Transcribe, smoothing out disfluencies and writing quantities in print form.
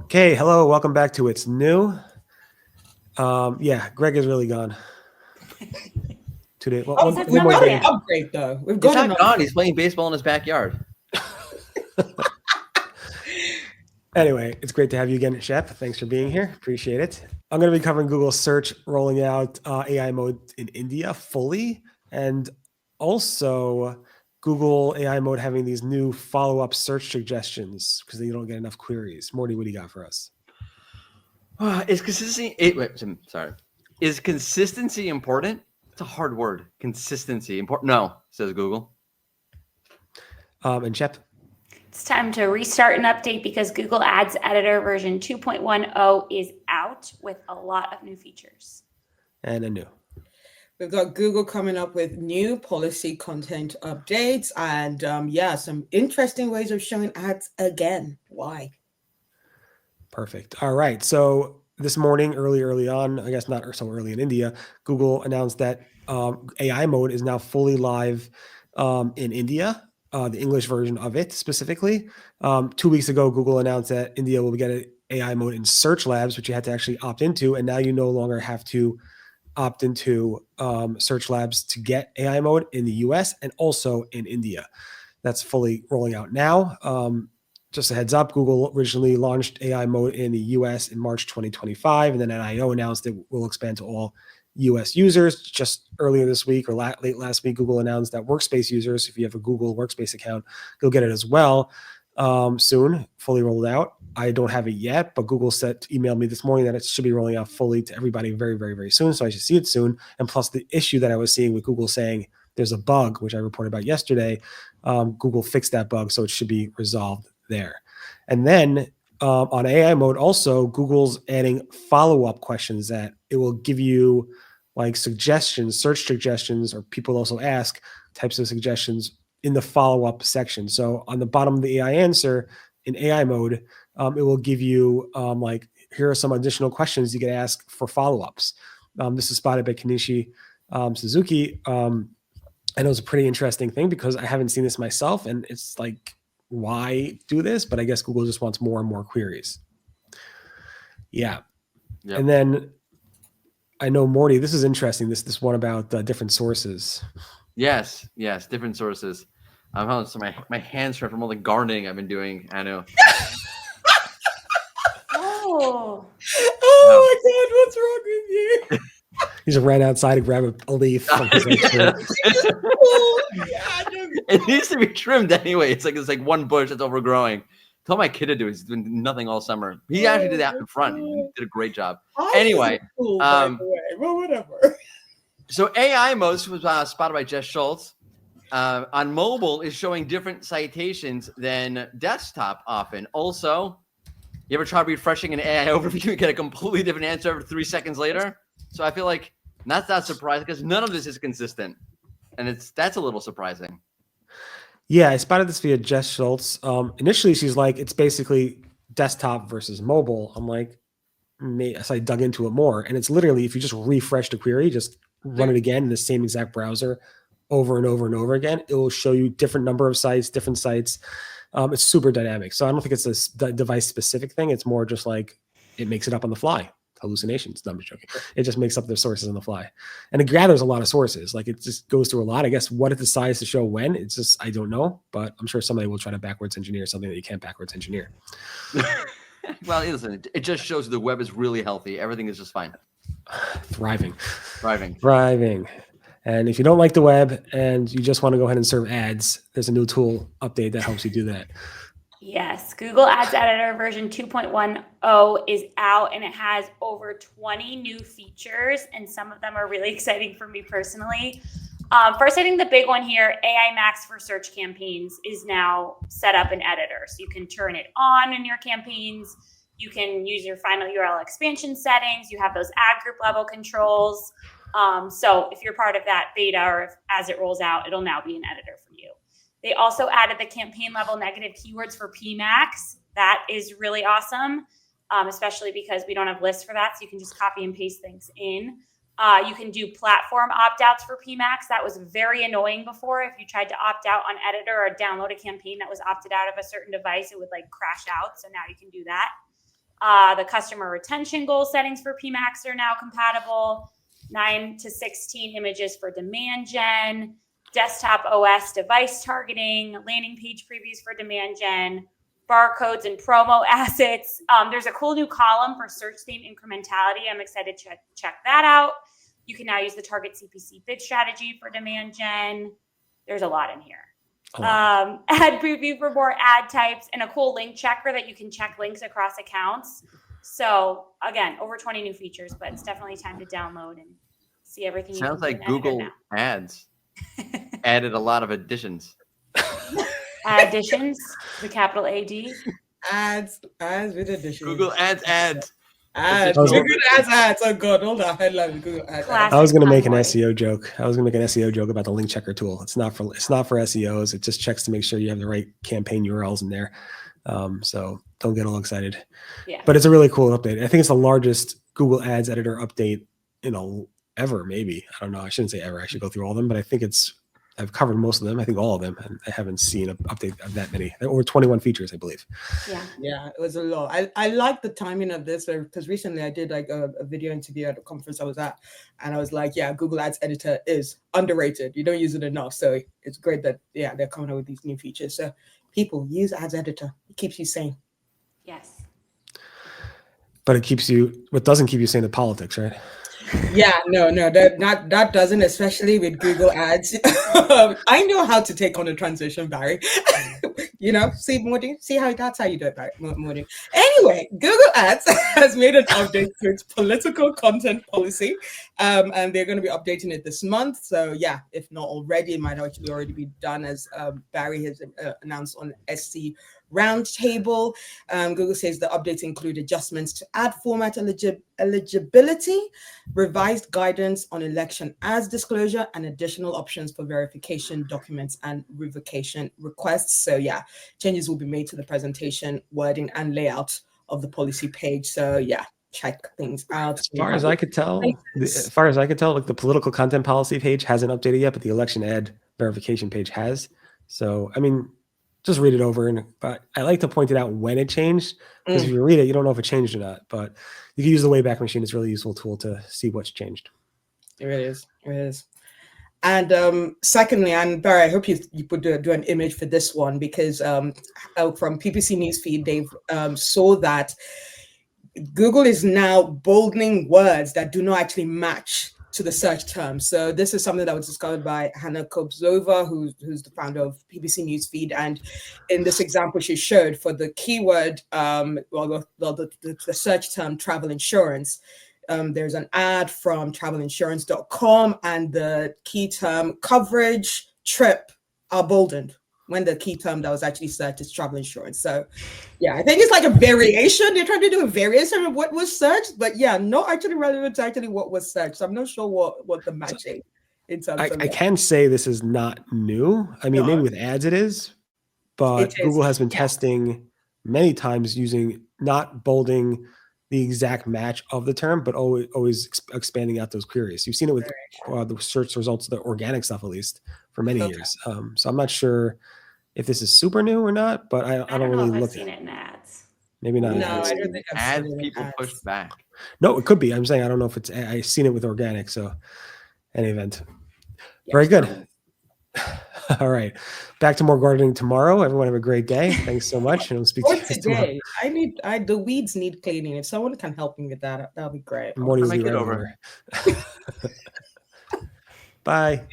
Okay, hello, welcome back to It's New. Yeah, Greg is really gone today. Well, That's one not more really day. an upgrade, though. We've He's got not enough. gone. He's playing baseball in his backyard. Anyway, it's great to have you again, Shep. Thanks for being here. Appreciate it. I'm going to be covering Google search rolling out AI mode in India fully, and also Google AI mode having these new follow-up search suggestions because you don't get enough queries. Mordy, what do you got for us? Is consistency? Sorry. Is consistency important? It's a hard word. Consistency important? No, says Google. And Shep? It's time to restart and update because Google Ads Editor version 2.10 is out with a lot of new features. And a new. We've got Google coming up with new policy content updates and some interesting ways of showing ads again. Why? Perfect. All right. So this morning, early on, I guess not so early in India, Google announced that AI mode is now fully live in India, the English version of it specifically. 2 weeks ago, Google announced that India will get an AI mode in Search Labs, which you had to actually opt into. And now you no longer have to opt into Search Labs to get AI mode in the US and also in India. That's fully rolling out now. Just a heads up, Google originally launched AI mode in the US in March 2025, and then NIO announced it will expand to all US users. Just earlier this week or late last week, Google announced that Workspace users, if you have a Google Workspace account, you'll get it as well soon, fully rolled out. I don't have it yet, but Google emailed me this morning that it should be rolling out fully to everybody very, very, very soon, so I should see it soon. And plus the issue that I was seeing with Google saying there's a bug, which I reported about yesterday, Google fixed that bug, so it should be resolved there. And then on AI mode, also Google's adding follow-up questions that it will give you like suggestions, search suggestions, or people also ask types of suggestions in the follow-up section. So on the bottom of the AI answer in AI mode, it will give you like, here are some additional questions you can ask for follow-ups. This is spotted by Kanishi Suzuki. I know it's a pretty interesting thing because I haven't seen this myself, and it's like, why do this? But I guess Google just wants more and more queries. Yeah. Yep. And then I know, Mordy, this is interesting. This one about different sources. Yes, different sources. So my hands hurt from all the gardening I've been doing. I know. Oh my God, what's wrong with you? He just ran outside to grab a leaf from his It needs to be trimmed anyway. It's like one bush that's overgrowing. Tell my kid to do it. He's doing nothing all summer. He actually did that in front. He did a great job. Anyway, cool, by the way. Well, whatever. So AI mode was spotted by Jess Schultz. On mobile is showing different citations than desktop often. Also, you ever try refreshing an AI overview and get a completely different answer over 3 seconds later? So I feel like that's not surprising because none of this is consistent. And that's a little surprising. Yeah, I spotted this via Jess Schultz. Initially, she's like, it's basically desktop versus mobile. I'm like, so I dug into it more. And it's literally, if you just refresh the query, just run it again in the same exact browser over and over and over again, it will show you different number of sites, different sites. It's super dynamic. So I don't think it's a device-specific thing. It's more just like it makes it up on the fly. Hallucinations. No, I'm joking. It just makes up the sources on the fly, and it gathers a lot of sources. Like it just goes through a lot. I guess what it decides to show when, it's just, I don't know, but I'm sure somebody will try to backwards engineer something that you can't backwards engineer. Well, listen, it just shows the web is really healthy. Everything is just fine. Thriving. And if you don't like the web and you just want to go ahead and serve ads, there's a new tool update that helps you do that. Yes, Google Ads Editor version 2.10 is out, and it has over 20 new features, and some of them are really exciting for me personally. First, I think the big one here, AI Max for search campaigns, is now set up in Editor. So you can turn it on in your campaigns. You can use your final URL expansion settings. You have those ad group level controls. So if you're part of that beta, or as it rolls out, it'll now be in Editor for you. They also added the campaign level negative keywords for PMAX. That is really awesome, especially because we don't have lists for that. So you can just copy and paste things in. You can do platform opt-outs for PMAX. That was very annoying before. If you tried to opt out on Editor or download a campaign that was opted out of a certain device, it would like crash out. So now you can do that. The customer retention goal settings for PMAX are now compatible. 9 to 16 images for demand gen, desktop OS device targeting, landing page previews for demand gen, barcodes and promo assets. There's a cool new column for search theme incrementality. I'm excited to check that out. You can now use the target CPC bid strategy for demand gen. There's a lot in here. Ad preview for more ad types and a cool link checker that you can check links across accounts. So again, over 20 new features, but it's definitely time to download and see everything. Sounds like Google Ads added a lot of additions. Additions, the capital AD. Ads with additions. Google Ads. Ads. Google Ads. Oh God, hold on. Headline Google Ads. I was going to make an SEO joke. I was going to make an SEO joke about the link checker tool. It's not for SEOs. It just checks to make sure you have the right campaign URLs in there. So don't get all excited. Yeah. But it's a really cool update. I think it's the largest Google Ads editor update ever, maybe. I don't know. I shouldn't say ever. I should go through all of them, but I think I've covered most of them. I think all of them. And I haven't seen an update of that many. Or 21 features, I believe. Yeah, it was a lot. I like the timing of this because recently I did like a video interview at a conference I was at, and I was like, yeah, Google Ads editor is underrated. You don't use it enough. So it's great that they're coming out with these new features. So people use Ads editor. It keeps you sane. Yes. But what doesn't keep you sane is politics, right? Yeah, no, that doesn't, especially with Google Ads. I know how to take on a transition, Barry. See, Mordy, that's how you do it, Barry, Mordy. Anyway, Google Ads has made an update to its political content policy, and they're going to be updating it this month. So yeah, if not already, it might actually already be done, as Barry has announced on SC Roundtable. Google says the updates include adjustments to ad format eligibility, revised guidance on election ads disclosure, and additional options for verification documents and revocation requests. So yeah, changes will be made to the presentation, wording, and layout of the policy page. So yeah, check things out. As far as I could tell, like the political content policy page hasn't updated yet, but the election ad verification page has. So I mean, just read it over, but I like to point it out when it changed, because if you read it, you don't know if it changed or not. But you can use the Wayback Machine. It's a really useful tool to see what's changed. It really is. And secondly, and Barry, I hope you could do an image for this one, because from PPC Newsfeed, they've saw that Google is now boldening words that do not actually match to the search term. So this is something that was discovered by Hannah Kobzova, who's the founder of PPC Newsfeed. And in this example, she showed for the keyword, the search term travel insurance, there's an ad from travelinsurance.com, and the key term coverage trip are boldened when the key term that was actually searched is travel insurance. So yeah, I think it's like a variation. They're trying to do a variation of what was searched, but yeah, not actually relevant to actually what was searched. So I'm not sure what the matching in terms of I can say this is not new. I mean, maybe with ads it is, but Google has been testing many times using not bolding the exact match of the term, but always expanding out those queries. You've seen it with the search results, the organic stuff, at least for many years. So I'm not sure if this is super new or not, but I don't really look at it. I've seen it in ads. Maybe not. No, I don't think I've Ads seen it in people ads. pushed back. No, it could be. I'm saying I don't know if it's. I've seen it with organic. So, any event. Very good. All right, back to more gardening tomorrow. Everyone have a great day. Thanks so much, and we'll speak to you guys tomorrow. Today, the weeds need cleaning. If someone can help me with that, that'll be great. Morning's I'll make right it over. over. Bye.